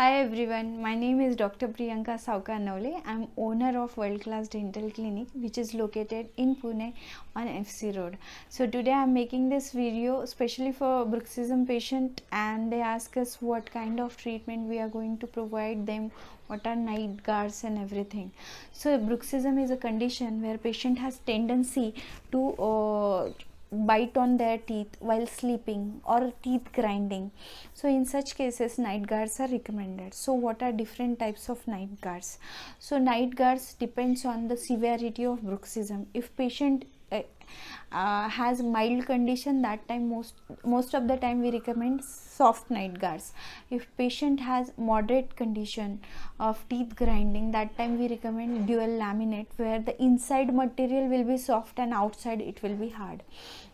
Hi everyone, my name is Dr. Priyanka Saukarnavle. I'm owner of World Class Dental Clinic which is located in Pune on FC Road. So today I'm making this video especially for bruxism patient, and they ask us what kind of treatment we are going to provide them, what are night guards and everything. So bruxism is a condition where patient has tendency to bite on their teeth while sleeping or teeth grinding. So in such cases night guards are recommended. So what are different types of night guards? So night guards depends on the severity of bruxism. If patient has mild condition, that time most of the time we recommend soft night guards. If patient has moderate condition of teeth grinding, that time we recommend dual laminate, where the inside material will be soft and outside it will be hard.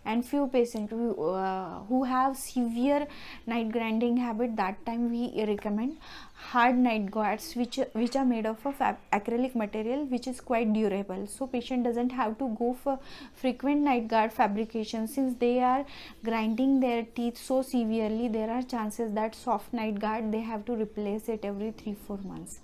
And few patients who have severe night grinding habit, that time we recommend hard night guards which are made of acrylic material, which is quite durable. So patient doesn't have to go for frequent night guard fabrication. Since they are grinding their teeth so severely, there are chances that soft night guard they have to replace it every 3-4 months.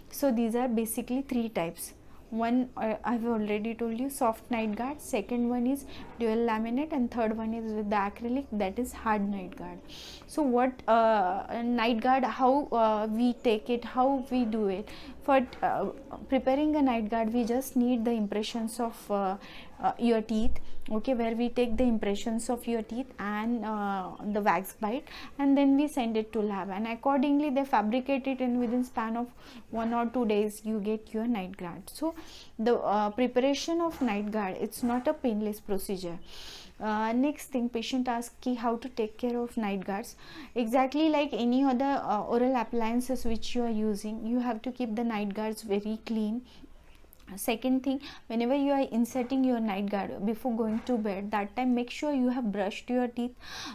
So these are basically three types. One I've already told you, soft night guard. Second one is dual laminate, and third one is with the acrylic, that is hard night guard. So what night guard, how we take it, how we do it? For preparing a night guard, we just need the impressions of your teeth, okay, where we take the impressions of your teeth and the wax bite, and then we send it to lab, and accordingly they fabricate it, and within span of 1 or 2 days you get your night guard. So the preparation of night guard, it's not a painless procedure. Next thing, patient asks ki how to take care of night guards. Exactly like any other oral appliances which you are using, you have to keep the night guards very clean. Second thing, whenever you are inserting your night guard before going to bed, that time make sure you have brushed your teeth.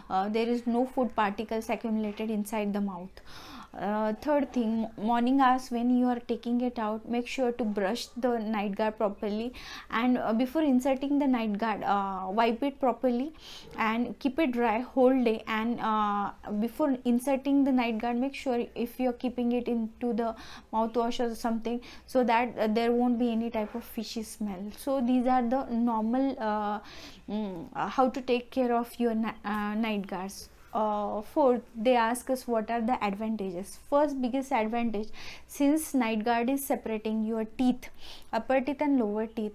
There is no food particles accumulated inside the mouth. Third thing, morning hours when you are taking it out, make sure to brush the night guard properly, and before inserting the night guard, wipe it properly and keep it dry whole day. And before inserting the night guard, make sure if you are keeping it into the mouthwash or something, so that there won't be any type of fishy smell. So these are the normal how to take care of your night guards. Fourth, they ask us what are the advantages. First biggest advantage, since night guard is separating your teeth, upper teeth and lower teeth,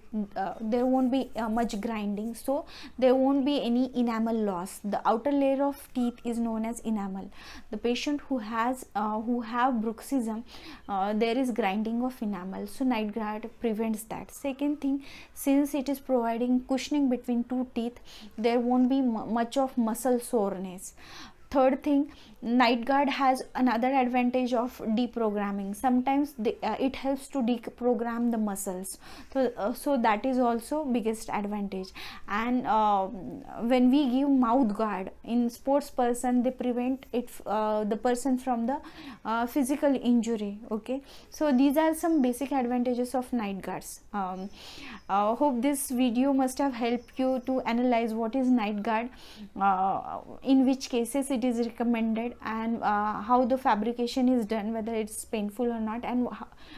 there won't be much grinding, so there won't be any enamel loss. The outer layer of teeth is known as enamel. The patient who have bruxism, there is grinding of enamel, so night guard prevents that. Second thing, since it is providing cushioning between two teeth, there won't be much of muscle soreness. Third thing, night guard has another advantage of deprogramming. Sometimes it helps to deprogram the muscles, so that is also biggest advantage. And when we give mouth guard in sports person, they prevent it the person from the physical injury, okay. So these are some basic advantages of night guards. Hope this video must have helped you to analyze what is night guard, in which cases it is recommended, and how the fabrication is done, whether it's painful or not, and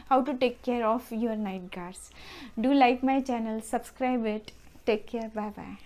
how to take care of your night guards. Do like my channel, subscribe it. Take care, bye bye.